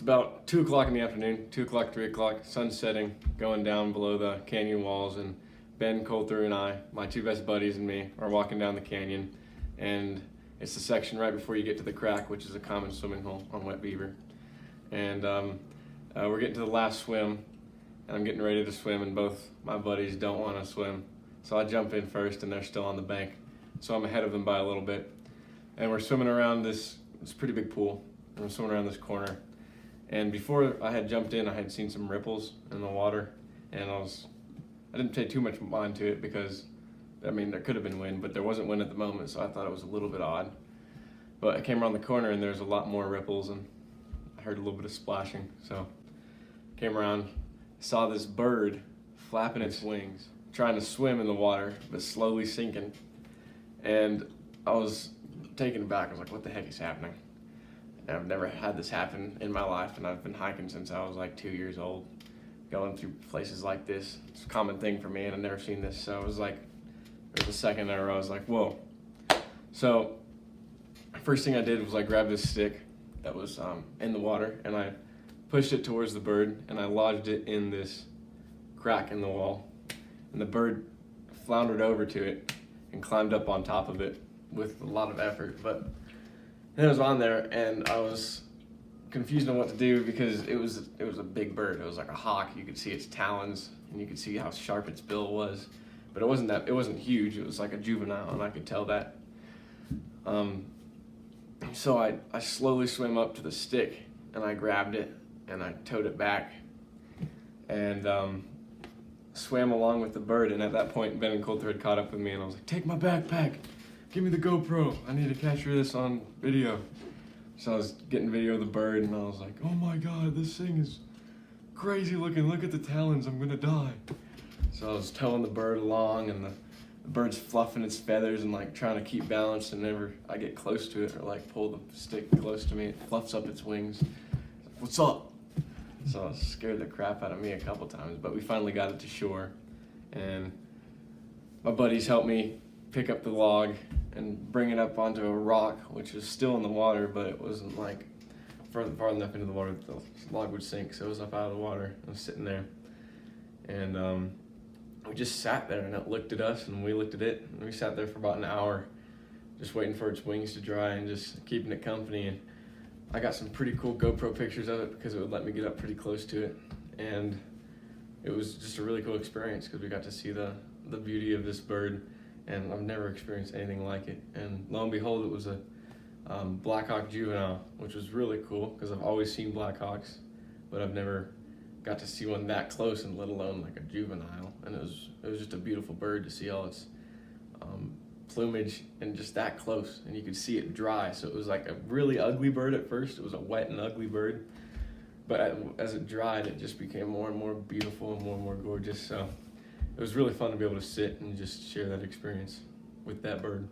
It's about 2 o'clock in the afternoon, 2 o'clock, 3 o'clock, sun setting, going down below the canyon walls, and Ben Coulter and I, my two best buddies and me, are walking down the canyon, and it's the section right before you get to the crack, which is a common swimming hole on Wet Beaver. And we're getting to the last swim, and I'm getting ready to swim, and both my buddies don't want to swim. So I jump in first, and they're still on the bank. So I'm ahead of them by a little bit. And we're swimming around this pretty big pool, and we're swimming around this corner. And before I had jumped in, I had seen some ripples in the water, and I didn't pay too much mind to it because, I mean, there could have been wind, but there wasn't wind at the moment, so I thought it was a little bit odd. But I came around the corner, and there's a lot more ripples, and I heard a little bit of splashing. So I came around, saw this bird flapping its wings, trying to swim in the water, but slowly sinking. And I was taken aback. I was like, what the heck is happening? And I've never had this happen in my life, and I've been hiking since I was like 2 years old. Going through places like this, it's a common thing for me, and I've never seen this. So it was like, there was a second there where I was like, whoa. So first thing I did was I grabbed this stick that was in the water, and I pushed it towards the bird, and I lodged it in this crack in the wall. And the bird floundered over to it and climbed up on top of it with a lot of effort. But then it was on there, and I was confused on what to do because it was a big bird. It was like a hawk. You could see its talons, and you could see how sharp its bill was. But it wasn't huge. It was like a juvenile, and I could tell that. So I slowly swam up to the stick, and I grabbed it, and I towed it back, and swam along with the bird. And at that point, Ben and Coulter had caught up with me, and I was like, take my backpack, give me the GoPro, I need to capture this on video. So I was getting video of the bird, and I was like, oh my God, this thing is crazy looking, look at the talons, I'm gonna die. So I was towing the bird along, and the bird's fluffing its feathers and like trying to keep balance, and whenever I get close to it or like pull the stick close to me, it fluffs up its wings. What's up? So it scared the crap out of me a couple times, but we finally got it to shore, and my buddies helped me pick up the log and bring it up onto a rock, which was still in the water, but it wasn't like far enough into the water that the log would sink, so it was up out of the water. I was sitting there, and we just sat there, and it looked at us, and we looked at it, and we sat there for about an hour, just waiting for its wings to dry and just keeping it company. And I got some pretty cool GoPro pictures of it because it would let me get up pretty close to it, and it was just a really cool experience because we got to see the beauty of this bird, and I've never experienced anything like it. And lo and behold, it was a Blackhawk juvenile, which was really cool because I've always seen Blackhawks, but I've never got to see one that close, and let alone like a juvenile. And it was just a beautiful bird to see all its plumage and just that close, and you could see it dry. So it was like a really ugly bird at first. It was a wet and ugly bird, but as it dried, it just became more and more beautiful and more gorgeous. So it was really fun to be able to sit and just share that experience with that bird.